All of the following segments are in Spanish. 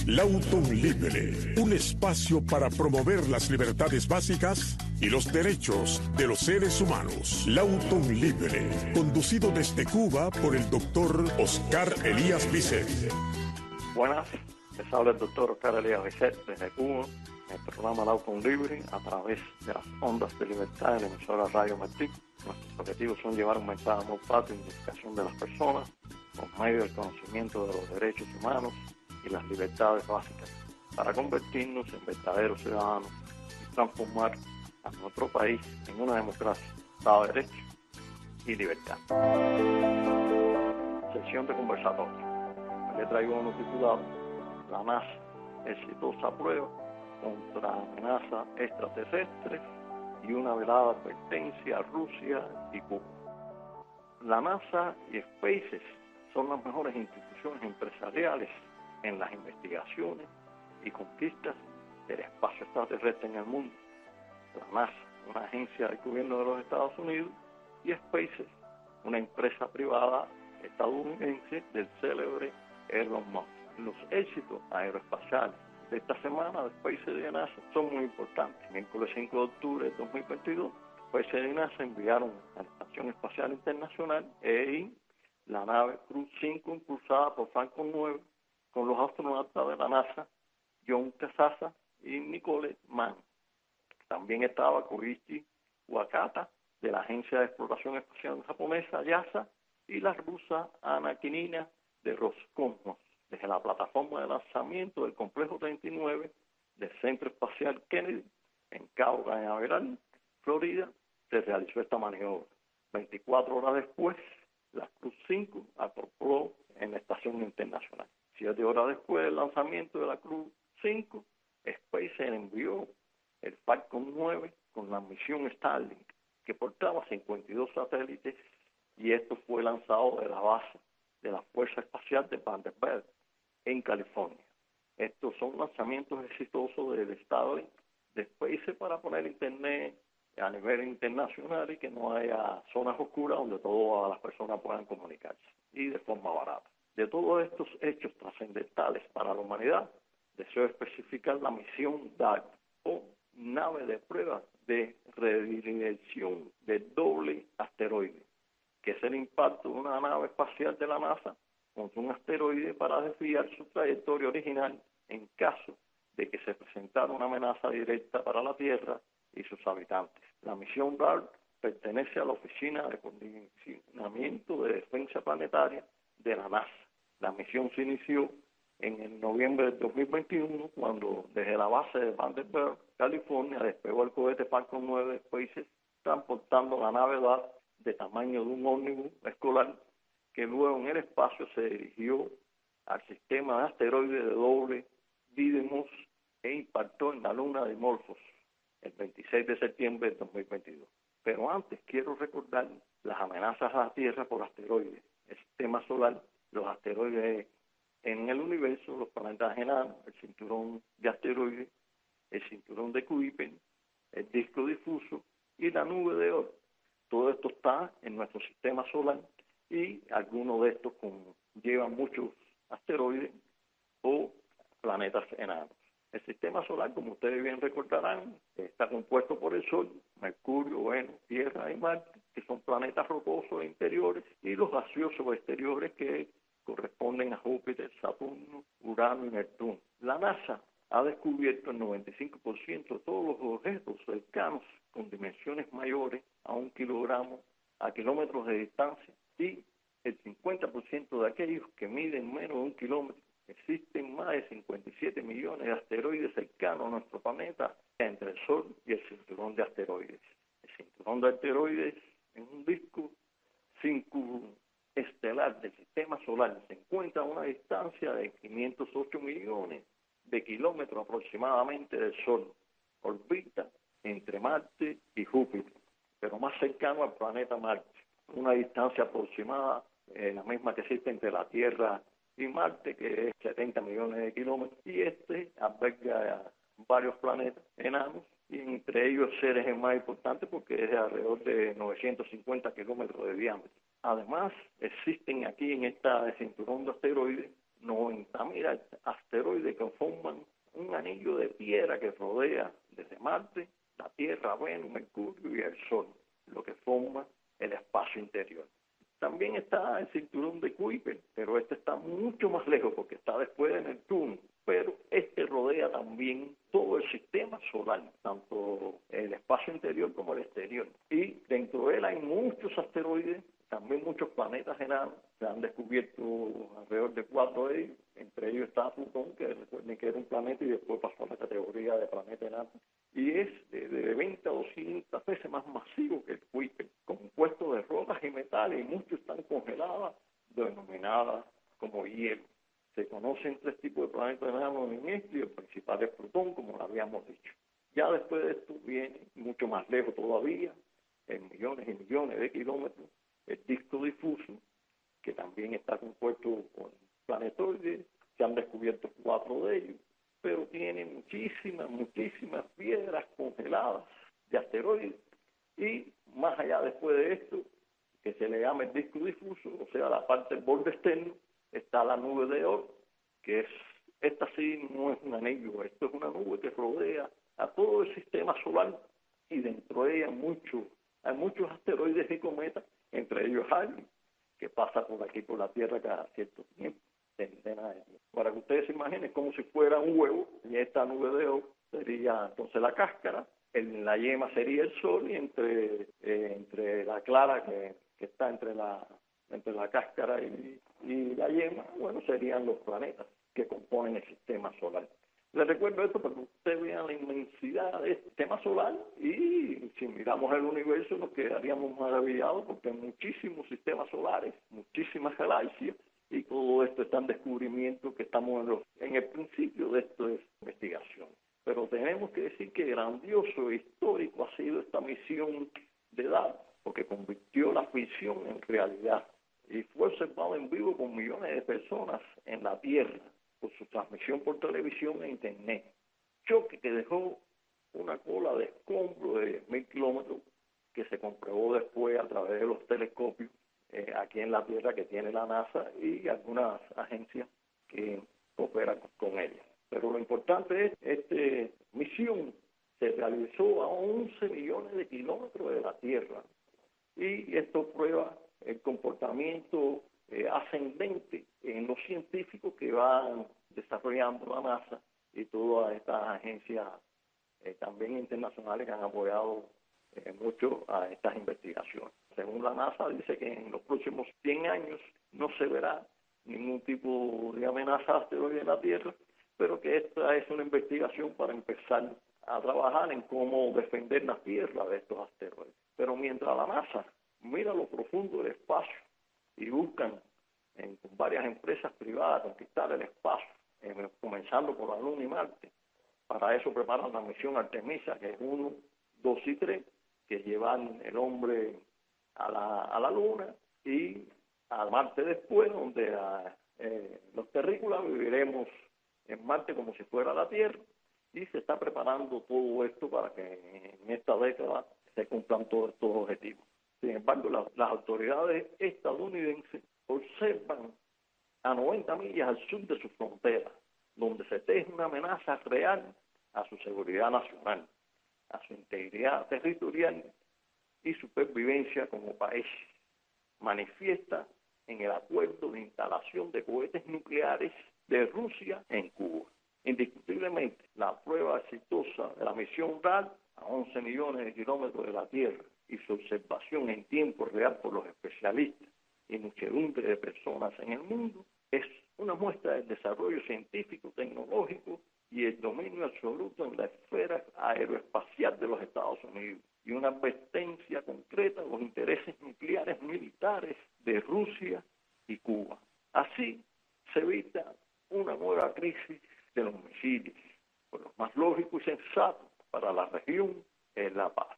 Lauton Libre, un espacio para promover las libertades básicas y los derechos de los seres humanos. Lauton Libre, conducido desde Cuba por el doctor Oscar Elías Bisset. Buenas, les habla el doctor Oscar Elías Bisset desde Cuba, en el programa Lauton Libre, a través de las ondas de libertad de la emisora Radio Martí. Nuestros objetivos son llevar un mensaje amor patrio y identificación de las personas por medio del conocimiento de los derechos humanos y las libertades básicas, para convertirnos en verdaderos ciudadanos y transformar a nuestro país en una democracia, Estado de Derecho y libertad. Sesión de conversatorio. Le traigo uno titulado La NASA, exitosa prueba contra amenazas extraterrestres y una velada advertencia a Rusia y Cuba. La NASA y SpaceX son las mejores instituciones empresariales en las investigaciones y conquistas del espacio extraterrestre en el mundo. La NASA, una agencia del gobierno de los Estados Unidos, y SpaceX, una empresa privada estadounidense del célebre Elon Musk. Los éxitos aeroespaciales de esta semana de SpaceX y de NASA son muy importantes. Miércoles 5 de octubre de 2022, SpaceX y NASA enviaron a la Estación Espacial Internacional EI la nave Crew 5 impulsada por Falcon 9 con los astronautas de la NASA, John Casasa y Nicole Mann. También estaba Koichi Wakata, de la Agencia de Exploración Espacial japonesa, JAXA, y la rusa Anna Kinina, de Roscosmos. Desde la plataforma de lanzamiento del Complejo 39 del Centro Espacial Kennedy, en Cabo Cañaveral, Florida, se realizó esta maniobra. 24 horas después, la Cruz 5 acopló en la Estación Internacional. 7 horas después del lanzamiento de la Cruz 5, SpaceX envió el Falcon 9 con la misión Starlink, que portaba 52 satélites, y esto fue lanzado de la base de la Fuerza Espacial de Vandenberg, en California. Estos son lanzamientos exitosos del Starlink de SpaceX para poner Internet a nivel internacional y que no haya zonas oscuras donde todas las personas puedan comunicarse y de forma barata. De todos estos hechos trascendentales para la humanidad, deseo especificar la misión DART, o nave de prueba de redirección de doble asteroide, que es el impacto de una nave espacial de la NASA contra un asteroide para desviar su trayectoria original en caso de que se presentara una amenaza directa para la Tierra y sus habitantes. La misión DART pertenece a la Oficina de Coordinamiento de Defensa Planetaria de la NASA. La misión se inició en el noviembre del 2021, cuando desde la base de Vandenberg, California, despegó el cohete Falcon 9 de SpaceX, transportando la nave DART de tamaño de un ómnibus escolar, que luego en el espacio se dirigió al sistema de asteroides de doble Didymos e impactó en la luna de Dimorphos el 26 de septiembre de 2022. Pero antes quiero recordar las amenazas a la Tierra por asteroides, el sistema solar, los asteroides en el universo, los planetas enanos, el cinturón de asteroides, el cinturón de Kuiper, el disco difuso y la nube de Oort. Todo esto está en nuestro sistema solar y algunos de estos llevan muchos asteroides o planetas enanos. El sistema solar, como ustedes bien recordarán, está compuesto por el Sol, Mercurio, Venus, Tierra y Marte, que son planetas rocosos interiores, y los gaseosos exteriores, que corresponden a Júpiter, Saturno, Urano y Neptuno. La NASA ha descubierto el 95% de todos los objetos cercanos con dimensiones mayores a 1 kilogramo a kilómetros de distancia, y el 50% de aquellos que miden menos de 1 kilómetro. Existen más de 57 millones de asteroides cercanos a nuestro planeta, entre el Sol y el cinturón de asteroides. El cinturón de asteroides es un disco circunestelar del sistema solar. Se encuentra a una distancia de 508 millones de kilómetros aproximadamente del Sol. Orbita entre Marte y Júpiter, pero más cercano al planeta Marte. Una distancia aproximada, la misma que existe entre la Tierra y Marte, que es 70 millones de kilómetros, y alberga varios planetas enanos, y entre ellos Ceres es el más importante porque es de alrededor de 950 kilómetros de diámetro. Además, existen aquí en este cinturón de asteroides 90.000 asteroides que forman un anillo de piedra que rodea desde Marte, la Tierra, Venus, Mercurio y el Sol, lo que forma el espacio interior. También está el cinturón de Kuiper, pero este está mucho más lejos porque está después de Neptuno. Pero este rodea también todo el sistema solar, tanto el espacio interior como el exterior. Y dentro de él hay muchos asteroides, también muchos planetas enanos. Se han descubierto alrededor de 4 de ellos. Entre ellos está Plutón, que recuerden que era un planeta y después pasó a la categoría de planeta enano. Y es de 20 a 200 veces más masivo que el Kuiper, compuesto de rocas y metales, y muchos están congeladas, denominadas como hielo. Se conocen 3 tipos de planetas enanos en este, y el principal es Plutón, como lo habíamos dicho. Ya después de esto viene, mucho más lejos todavía, en millones y millones de kilómetros, el disco difuso, que también está compuesto por planetoides. Se han descubierto 4 de ellos, pero tiene muchísimas piedras congeladas de asteroides. Y más allá después de esto, que se le llama el disco difuso, o sea, la parte del borde externo, está la nube de Oort, que es, esta sí no es un anillo, esto es una nube que rodea a todo el sistema solar, y dentro de ella hay muchos asteroides y cometas, entre ellos Halley, que pasa por aquí por la Tierra cada cierto tiempo, centenas de años. Para que ustedes se imaginen, como si fuera un huevo, y esta nube de Oort sería entonces la cáscara, la yema sería el Sol, y entre la clara que está entre la cáscara y la yema, bueno, serían los planetas que componen el sistema solar. Les recuerdo esto para que ustedes vean la inmensidad del sistema solar, y si miramos el universo nos quedaríamos maravillados porque hay muchísimos sistemas solares, muchísimas galaxias, y todo esto está en descubrimiento, que estamos en el principio de esta investigación. Pero tenemos que decir que grandioso e histórico ha sido esta misión de DART, porque convirtió la ficción en realidad y fue observado en vivo por millones de personas en la Tierra por su transmisión por televisión e internet. Choque que dejó una cola de escombro de 1.000 kilómetros, que se comprobó después a través de los telescopios aquí en la Tierra que tiene la NASA y algunas agencias que cooperan con ella. Pero lo importante es que esta misión se realizó a 11 millones de kilómetros de la Tierra, y esto prueba el comportamiento ascendente en los científicos que van desarrollando la NASA y todas estas agencias también internacionales que han apoyado mucho a estas investigaciones. Según la NASA, dice que en los próximos 100 años no se verá ningún tipo de amenaza asteroide en la Tierra, pero que esta es una investigación para empezar a trabajar en cómo defender la Tierra de estos asteroides. Pero mientras la NASA mira lo profundo del espacio y buscan con varias empresas privadas conquistar el espacio, comenzando por la Luna y Marte, para eso preparan la misión Artemisa, que es 1, 2 y 3, que llevan el hombre a la Luna y a Marte después, donde los terrícolas viviremos en Marte como si fuera la Tierra, y se está preparando todo esto para que en esta década se cumplan todos estos objetivos. Sin embargo, las autoridades estadounidenses observan a 90 millas al sur de su frontera, donde se teje una amenaza real a su seguridad nacional, a su integridad territorial y supervivencia como país. Manifiesta en el acuerdo de instalación de cohetes nucleares de Rusia en Cuba. Indiscutiblemente, la prueba exitosa de la misión DART a 11 millones de kilómetros de la Tierra y su observación en tiempo real por los especialistas y muchedumbre de personas en el mundo es una muestra del desarrollo científico, tecnológico y el dominio absoluto en la esfera aeroespacial de los Estados Unidos, y una advertencia concreta de los intereses nucleares militares de Rusia y Cuba. Así se evita una nueva crisis de los misiles, pues lo más lógico y sensato para la región es la paz.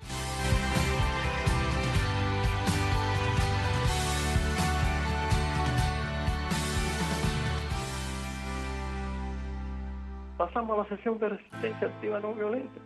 Pasamos a la sesión de resistencia activa no violenta.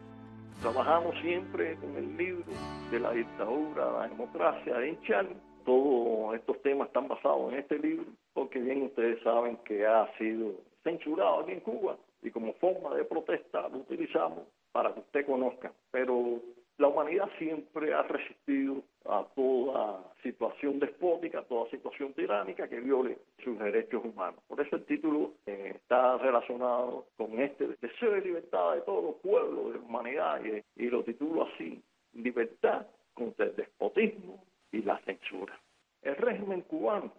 Trabajamos siempre con el libro de la dictadura, la democracia de Inchal. Todos estos temas están basados en este libro, porque bien ustedes saben que ha sido censurado aquí en Cuba y como forma de protesta lo utilizamos para que usted conozca. Pero la humanidad siempre ha resistido a toda situación despótica, a toda situación tiránica que viole sus derechos humanos. Por eso el título está relacionado con este deseo de libertad de todos los pueblos de la humanidad y lo titulo así: libertad contra el despotismo y la censura. El régimen cubano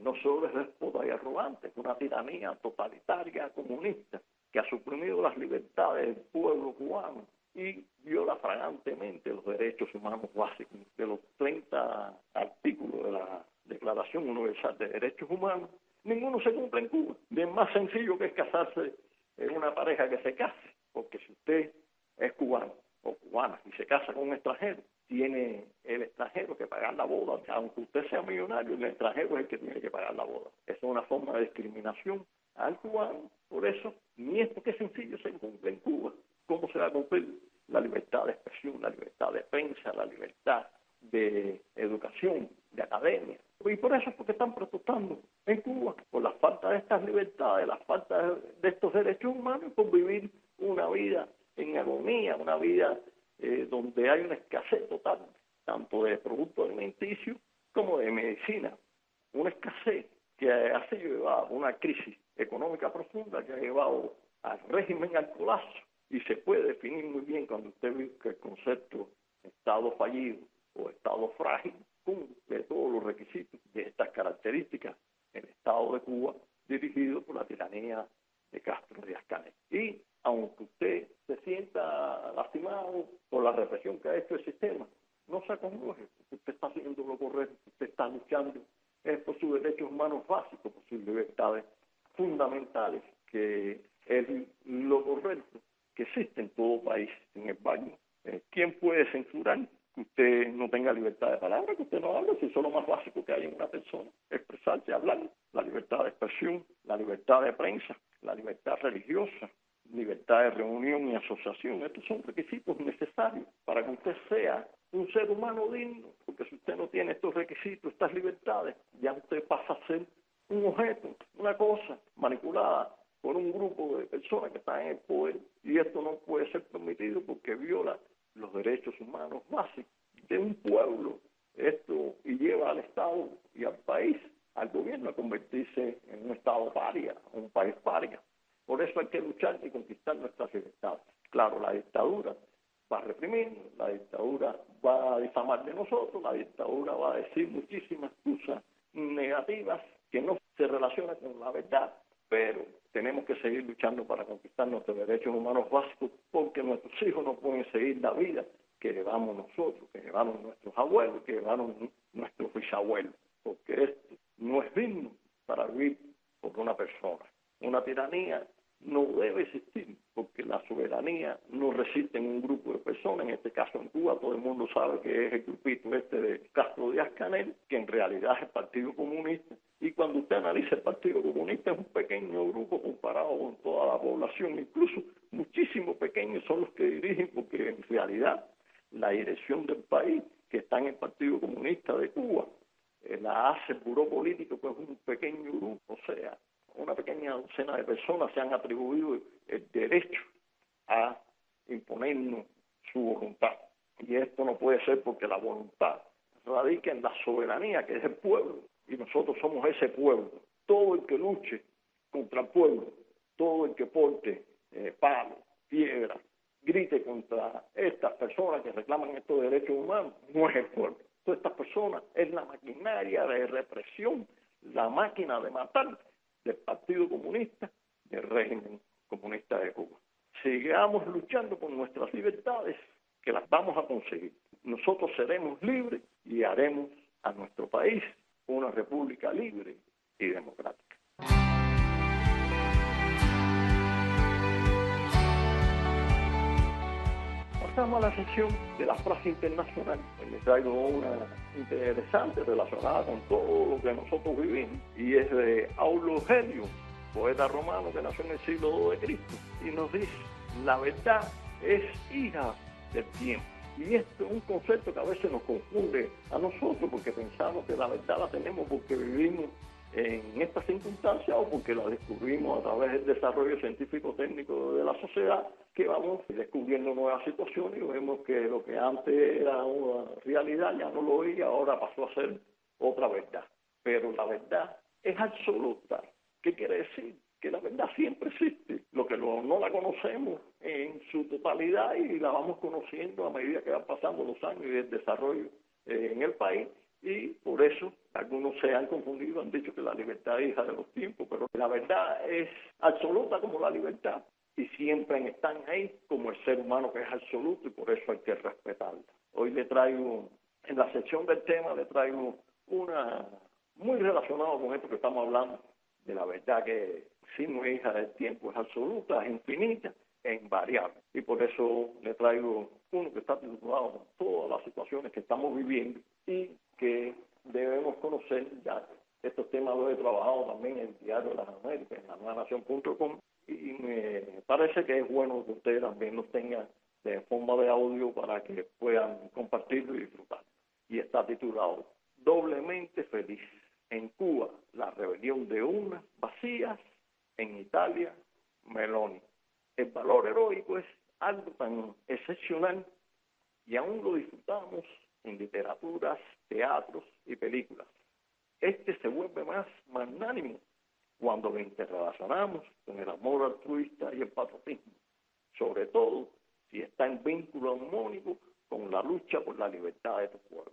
no solo es déspota y arrogante, es una tiranía totalitaria, comunista, que ha suprimido las libertades del pueblo cubano y viola flagrantemente los derechos humanos básicos. De los 30 artículos de la Declaración Universal de Derechos Humanos, ninguno se cumple en Cuba. Es más sencillo que es casarse en una pareja que se case, porque si usted es cubano o cubana y se casa con un extranjero, tiene el extranjero que pagar la boda. Aunque usted sea millonario, el extranjero es el que tiene que pagar la boda. Eso es una forma de discriminación al cubano. Por eso, ni esto que es sencillo se cumple en Cuba. ¿Cómo se va a cumplir la libertad de expresión, la libertad de prensa, la libertad de educación, de academia? Y por eso es porque están protestando en Cuba, por la falta de estas libertades, la falta de estos derechos humanos, por vivir una vida en agonía, una vida donde hay una escasez total, tanto de productos alimenticios como de medicina. Una escasez que ha sido llevada a una crisis económica profunda que ha llevado al régimen al colapso. Y se puede definir muy bien cuando usted busca el concepto Estado fallido o Estado frágil, cumple todos los requisitos de estas características el Estado de Cuba, dirigido por la tiranía de Castro Díaz-Canel. Y aunque usted se sienta lastimado por la represión que ha hecho el sistema, no se acongoje, porque usted está haciendo lo correcto, usted está luchando por sus derechos humanos básicos, por sus libertades fundamentales, que es lo correcto que existe en todo país. Sin embargo, ¿quién puede censurar que usted no tenga libertad de palabra, que usted no hable? Si eso es lo más básico que hay en una persona, expresarse, hablar, la libertad de expresión, la libertad de prensa, la libertad religiosa, libertad de reunión y asociación. Estos son requisitos necesarios para que usted sea un ser humano digno, porque si usted no tiene estos requisitos, estas libertades, ya usted pasa a ser un objeto, una cosa manipulada por un grupo de personas que están en el poder, y esto no puede ser permitido porque viola los derechos humanos básicos de un pueblo. Esto y lleva al Estado y al país, al gobierno, a convertirse en un Estado paria, un país paria. Por eso hay que luchar y conquistar nuestras libertades. Claro, la dictadura va a reprimir, la dictadura va a difamar de nosotros, la dictadura va a decir muchísimas cosas negativas que no se relacionan con la verdad, pero tenemos que seguir luchando para conquistar nuestros derechos humanos básicos, porque nuestros hijos no pueden seguir la vida que llevamos nosotros, que llevaron nuestros abuelos, que llevaron nuestros bisabuelos, porque esto no es digno para vivir por una persona. Una tiranía no debe existir, porque la soberanía no resiste en un grupo de personas. En este caso en Cuba todo el mundo sabe que es el grupito de Castro Díaz-Canel, que en realidad es el Partido Comunista. Y cuando usted analiza el Partido Comunista, es un pequeño grupo comparado con toda la población, incluso muchísimo pequeños son los que dirigen, porque en realidad la dirección del país, que está en el Partido Comunista de Cuba, la hace el buró político, que es un pequeño grupo, o sea, una pequeña docena de personas se han atribuido el derecho a imponernos su voluntad. Y esto no puede ser, porque la voluntad radica en la soberanía, que es el pueblo, y nosotros somos ese pueblo. Todo el que luche contra el pueblo, todo el que porte palos, piedras, grite contra estas personas que reclaman estos derechos humanos, no es el pueblo. Todas estas personas es la maquinaria de represión, la máquina de matar del Partido Comunista, del régimen comunista de Cuba. Sigamos luchando por nuestras libertades, que las vamos a conseguir. Nosotros seremos libres y haremos a nuestro país una república libre y democrática. Pasamos a la sección de la frase internacional. Les traigo una interesante relacionada con todo lo que nosotros vivimos, y es de Aulo Gelio, poeta romano que nació en el siglo II de Cristo, y nos dice: la verdad es hija del tiempo. Y esto es un concepto que a veces nos confunde a nosotros, porque pensamos que la verdad la tenemos porque vivimos en estas circunstancias o porque la descubrimos a través del desarrollo científico-técnico de la sociedad, que vamos descubriendo nuevas situaciones y vemos que lo que antes era una realidad ya no lo es y ahora pasó a ser otra verdad. Pero la verdad es absoluta. ¿Qué quiere decir? Que la verdad siempre existe, lo que no la conocemos en su totalidad y la vamos conociendo a medida que van pasando los años y el desarrollo en el país, y por eso algunos se han confundido, han dicho que la libertad es hija de los tiempos, pero la verdad es absoluta como la libertad y siempre están ahí como el ser humano que es absoluto y por eso hay que respetarla. Hoy le traigo, en la sección del tema, le traigo una muy relacionada con esto que estamos hablando, de la verdad que sí no es hija del tiempo, es absoluta, es infinita, es invariable. Y por eso le traigo uno que está titulado con todas las situaciones que estamos viviendo y que debemos conocer. Ya estos temas los he trabajado también en el Diario de las Américas, en la nuevanación.com, y me parece que es bueno que ustedes también los tengan de forma de audio para que puedan compartirlo y disfrutar. Y está titulado Doblemente feliz. En Cuba, la rebelión de urnas vacías. En Italia, Meloni. El valor heroico es algo tan excepcional y aún lo disfrutamos en literaturas, teatros y películas. Este se vuelve más magnánimo cuando lo interrelacionamos con el amor altruista y el patriotismo, sobre todo si está en vínculo armónico con la lucha por la libertad de tu pueblo.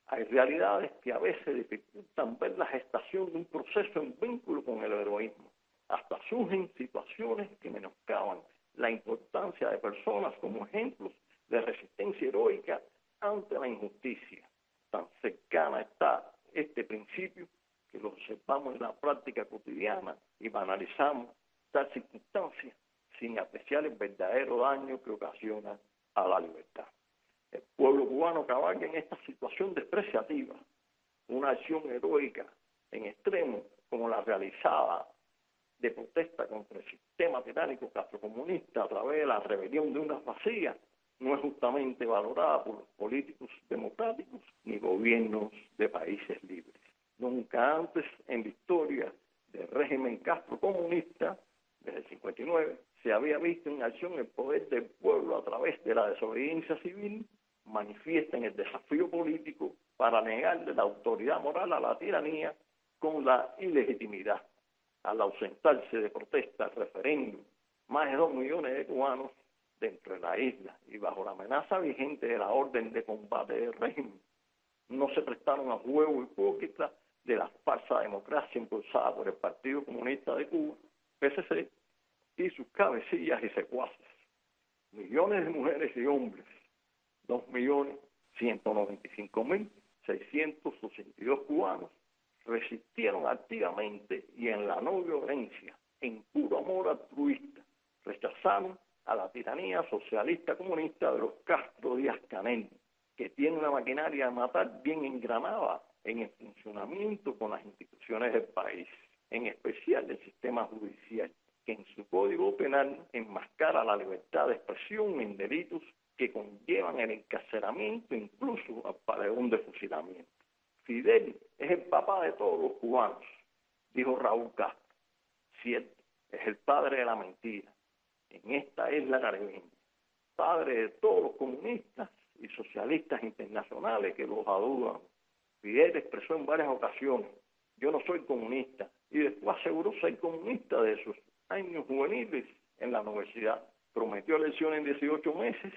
Hay realidades que a veces dificultan ver la gestación de un proceso en vínculo con el heroísmo. Hasta surgen situaciones que menoscaban la importancia de personas como ejemplos de resistencia heroica ante la injusticia. Tan cercana está este principio que lo observamos en la práctica cotidiana y banalizamos tal circunstancia sin apreciar el verdadero daño que ocasiona a la libertad. El pueblo cubano cabalga en esta situación despreciativa, una acción heroica en extremo como la realizada de protesta contra el sistema tiránico castrocomunista a través de la rebelión de unas vacías, no es justamente valorada por los políticos democráticos ni gobiernos de países libres. Nunca antes en la historia del régimen castrocomunista, desde el 59, se había visto en acción el poder del pueblo a través de la desobediencia civil, manifiesta en el desafío político para negarle la autoridad moral a la tiranía con la ilegitimidad. Al ausentarse de protesta, referéndum, más de 2 millones de cubanos dentro de la isla y bajo la amenaza vigente de la orden de combate del régimen, no se prestaron a juego hipócrita de la falsa democracia impulsada por el Partido Comunista de Cuba, PCC, y sus cabecillas y secuaces. Millones de mujeres y hombres, 2.195.682 cubanos, resistieron activamente y en la no violencia, en puro amor altruista, rechazaron a la tiranía socialista comunista de los Castro Díaz-Canel, que tiene una maquinaria de matar bien engranada en el funcionamiento con las instituciones del país, en especial el sistema judicial, que en su código penal enmascara la libertad de expresión en delitos que conllevan el encarcelamiento, incluso al paredón de fusilamiento. Fidel es el papá de todos los cubanos, dijo Raúl Castro. Cierto, es el padre de la mentira en esta isla caribeña, padre de todos los comunistas y socialistas internacionales que los adulan. Fidel expresó en varias ocasiones: yo no soy comunista, y después aseguró ser comunista de sus años juveniles en la universidad. Prometió elecciones en 18 meses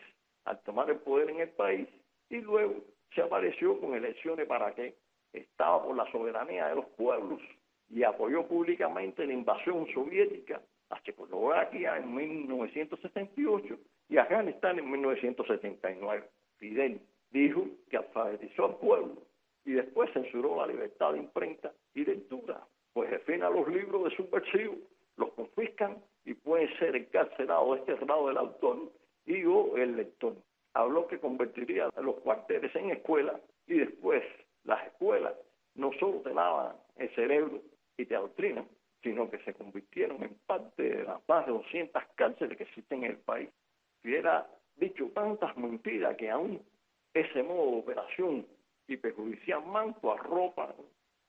al tomar el poder en el país y luego se apareció con elecciones para que estaba por la soberanía de los pueblos y apoyó públicamente la invasión soviética a Checoslovaquia en 1978 y a Afganistán en 1979. Fidel dijo que alfabetizó al pueblo y después censuró la libertad de imprenta y lectura, pues defina los libros de subversivos, los confiscan y pueden ser encarcelados, desterrados del autor y o el lector. Habló que convertiría a los cuarteles en escuelas y después las escuelas no solo te lavan el cerebro y te adoctrinan, sino que se convirtieron en parte de las más de 200 cárceles que existen en el país. Fidel ha dicho tantas mentiras que aún ese modo de operación y perjudicial manto arropa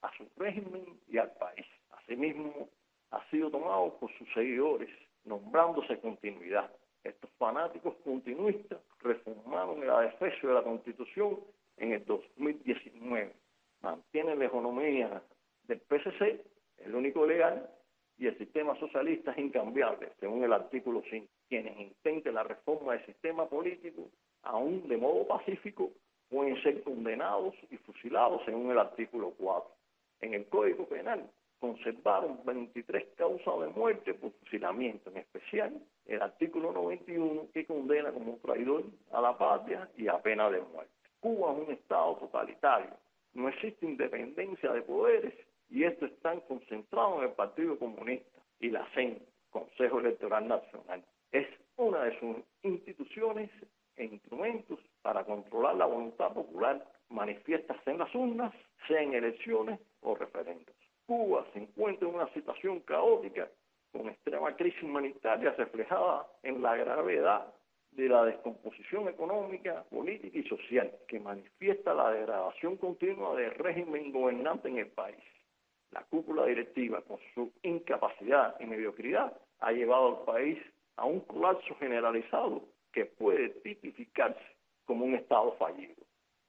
a su régimen y al país. Asimismo, ha sido tomado por sus seguidores, nombrándose continuidad. Estos fanáticos continuistas reformaron el adefesio de la Constitución en el 2019. Mantienen la economía del PSC, el único legal, y el sistema socialista es incambiable, según el artículo 5. Quienes intenten la reforma del sistema político, aún de modo pacífico, pueden ser condenados y fusilados, según el artículo 4. En el Código Penal conservaron 23 causas de muerte por fusilamiento, en especial el artículo 91, que condena como traidor a la patria y a pena de muerte. Cuba es un estado totalitario, no existe independencia de poderes y esto está concentrado en el Partido Comunista y la CEN, Consejo Electoral Nacional. Es una de sus instituciones e instrumentos para controlar la voluntad popular manifiestas en las urnas, sea en elecciones o referendos. Cuba se encuentra en una situación caótica con extrema crisis humanitaria reflejada en la gravedad de la descomposición económica, política y social que manifiesta la degradación continua del régimen gobernante en el país. La cúpula directiva, con su incapacidad y mediocridad, ha llevado al país a un colapso generalizado que puede tipificarse como un Estado fallido.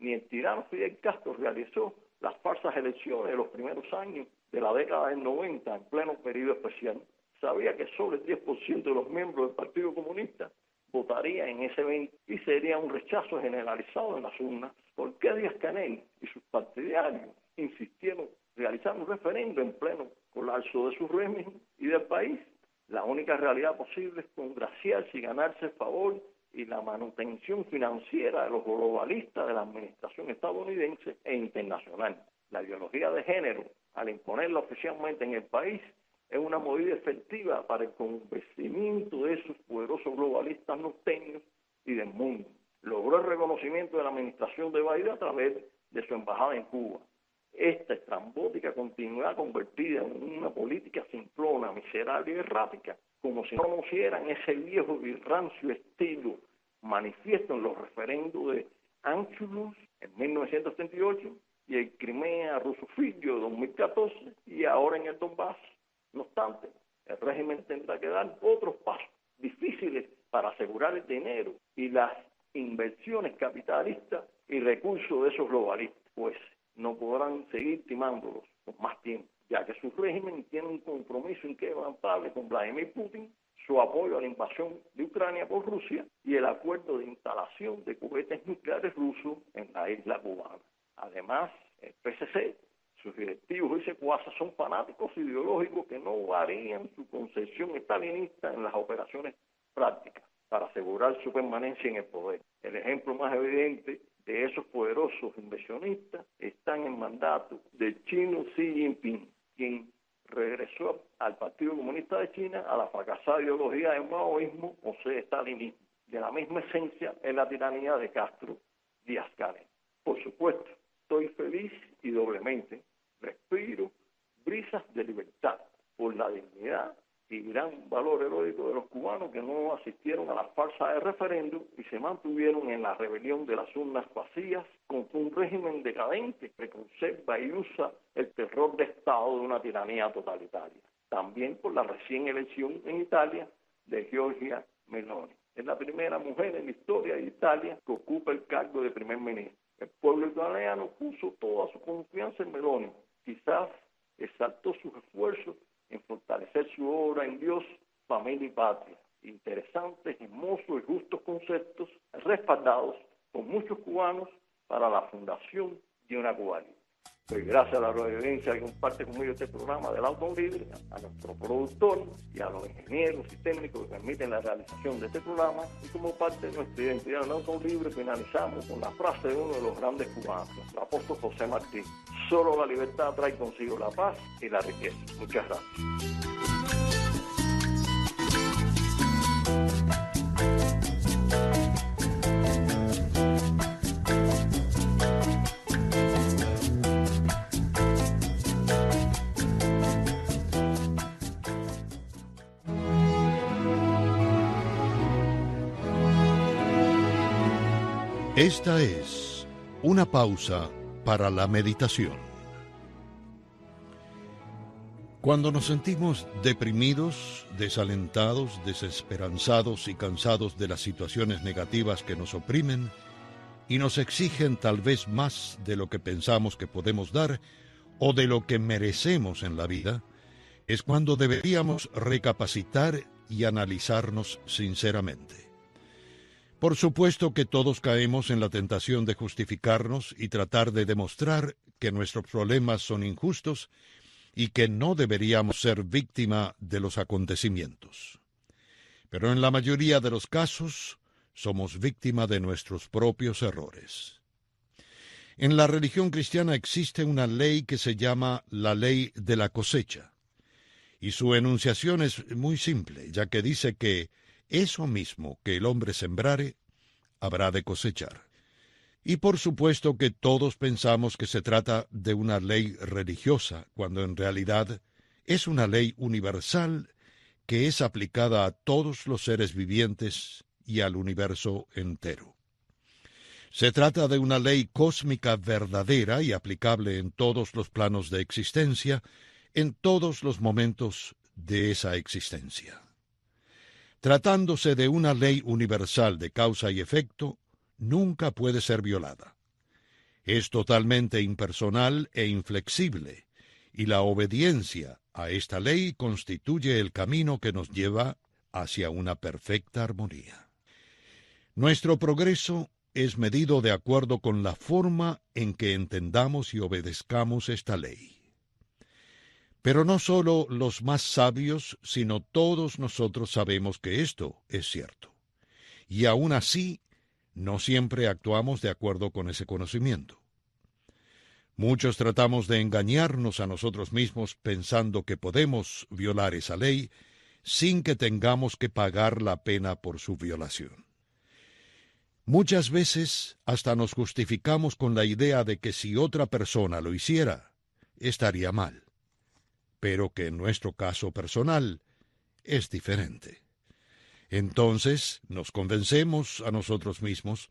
Ni el tirano Fidel Castro realizó las falsas elecciones de los primeros años de la década del 90 en pleno periodo especial. Sabía que solo el 10% de los miembros del Partido Comunista votaría en ese evento y sería un rechazo generalizado en las urnas. ¿Por qué Díaz-Canel y sus partidarios insistieron en realizar un referendo en pleno colapso de su régimen y del país? La única realidad posible es congraciarse y ganarse el favor y la manutención financiera de los globalistas de la administración estadounidense e internacional. La ideología de género, al imponerla oficialmente en el país, es una medida efectiva para el convencimiento de esos poderosos globalistas norteños y del mundo. Logró el reconocimiento de la administración de Biden a través de su embajada en Cuba. Esta estrambótica continuidad convertida en una política simplona, miserable y errática, como si no conocieran ese viejo y rancio estilo manifiesto en los referendos de Anschluss en 1938 y el Crimea rusofilio de 2014 y ahora en el Donbass. No obstante, el régimen tendrá que dar otros pasos difíciles para asegurar el dinero y las inversiones capitalistas y recursos de esos globalistas, pues no podrán seguir timándolos por más tiempo, ya que su régimen tiene un compromiso inquebrantable con Vladimir Putin, su apoyo a la invasión de Ucrania por Rusia y el acuerdo de instalación de cohetes nucleares rusos en la isla cubana. Además, el PSC, sus directivos y secuaces son fanáticos ideológicos que no varían su concepción estalinista en las operaciones prácticas para asegurar su permanencia en el poder. El ejemplo más evidente de esos poderosos inversionistas está en el mandato del chino Xi Jinping, quien regresó al Partido Comunista de China a la fracasada ideología del maoísmo, o sea, estalinismo. De la misma esencia es la tiranía de Castro Díaz-Canel. Por supuesto, estoy feliz y doblemente respiro brisas de libertad por la dignidad y gran valor heroico de los cubanos que no asistieron a la farsa de referéndum y se mantuvieron en la rebelión de las urnas vacías contra un régimen decadente que conserva y usa el terror de Estado de una tiranía totalitaria. También por la recién elección en Italia de Giorgia Meloni. Es la primera mujer en la historia de Italia que ocupa el cargo de primer ministro. El pueblo italiano puso toda su confianza en Meloni. Quizás exaltó sus esfuerzos en fortalecer su obra en Dios, familia y patria. Interesantes, hermosos y justos conceptos respaldados por muchos cubanos para la fundación de una Cuba libre. Pues gracias a la radioaudiencia que comparte conmigo este programa del Auto Libre, a nuestro productor y a los ingenieros y técnicos que permiten la realización de este programa, y como parte de nuestra identidad del Auto Libre finalizamos con la frase de uno de los grandes cubanos, el apóstol José Martí: solo la libertad trae consigo la paz y la riqueza. Muchas gracias. Esta es una pausa para la meditación. Cuando nos sentimos deprimidos, desalentados, desesperanzados y cansados de las situaciones negativas que nos oprimen y nos exigen tal vez más de lo que pensamos que podemos dar o de lo que merecemos en la vida, es cuando deberíamos recapacitar y analizarnos sinceramente. Por supuesto que todos caemos en la tentación de justificarnos y tratar de demostrar que nuestros problemas son injustos y que no deberíamos ser víctima de los acontecimientos. Pero en la mayoría de los casos, somos víctima de nuestros propios errores. En la religión cristiana existe una ley que se llama la ley de la cosecha, y su enunciación es muy simple, ya que dice que eso mismo que el hombre sembrare, habrá de cosechar. Y por supuesto que todos pensamos que se trata de una ley religiosa, cuando en realidad es una ley universal que es aplicada a todos los seres vivientes y al universo entero. Se trata de una ley cósmica verdadera y aplicable en todos los planos de existencia, en todos los momentos de esa existencia. Tratándose de una ley universal de causa y efecto, nunca puede ser violada. Es totalmente impersonal e inflexible, y la obediencia a esta ley constituye el camino que nos lleva hacia una perfecta armonía. Nuestro progreso es medido de acuerdo con la forma en que entendamos y obedezcamos esta ley. Pero no solo los más sabios, sino todos nosotros sabemos que esto es cierto. Y aún así, no siempre actuamos de acuerdo con ese conocimiento. Muchos tratamos de engañarnos a nosotros mismos pensando que podemos violar esa ley sin que tengamos que pagar la pena por su violación. Muchas veces hasta nos justificamos con la idea de que si otra persona lo hiciera, estaría mal, pero que en nuestro caso personal es diferente. Entonces nos convencemos a nosotros mismos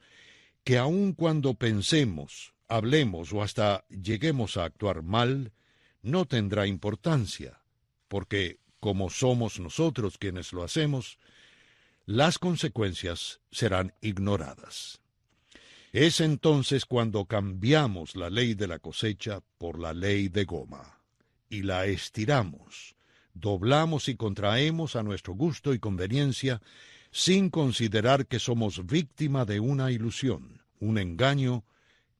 que aun cuando pensemos, hablemos o hasta lleguemos a actuar mal, no tendrá importancia, porque como somos nosotros quienes lo hacemos, las consecuencias serán ignoradas. Es entonces cuando cambiamos la ley de la cosecha por la ley de goma, y la estiramos, doblamos y contraemos a nuestro gusto y conveniencia, sin considerar que somos víctima de una ilusión, un engaño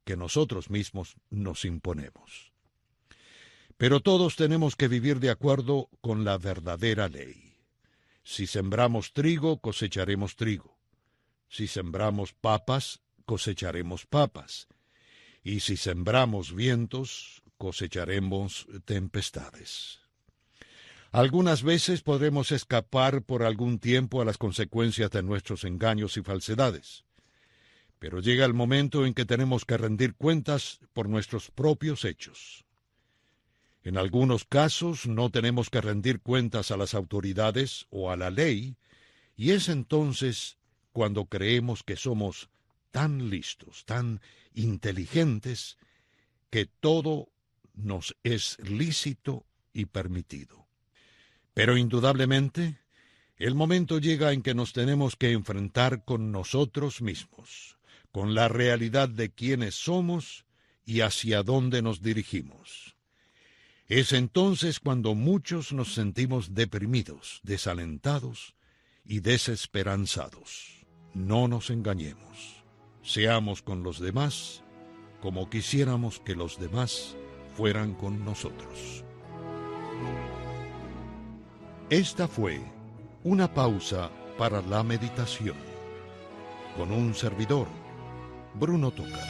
que nosotros mismos nos imponemos. Pero todos tenemos que vivir de acuerdo con la verdadera ley. Si sembramos trigo, cosecharemos trigo. Si sembramos papas, cosecharemos papas. Y si sembramos vientos, cosecharemos tempestades. Algunas veces podremos escapar por algún tiempo a las consecuencias de nuestros engaños y falsedades. Pero llega el momento en que tenemos que rendir cuentas por nuestros propios hechos. En algunos casos no tenemos que rendir cuentas a las autoridades o a la ley, y es entonces cuando creemos que somos tan listos, tan inteligentes, que todo nos es lícito y permitido. Pero indudablemente, el momento llega en que nos tenemos que enfrentar con nosotros mismos, con la realidad de quiénes somos y hacia dónde nos dirigimos. Es entonces cuando muchos nos sentimos deprimidos, desalentados y desesperanzados. No nos engañemos. Seamos con los demás como quisiéramos que los demás fueran con nosotros. Esta fue una pausa para la meditación con un servidor, Bruno Tócaras.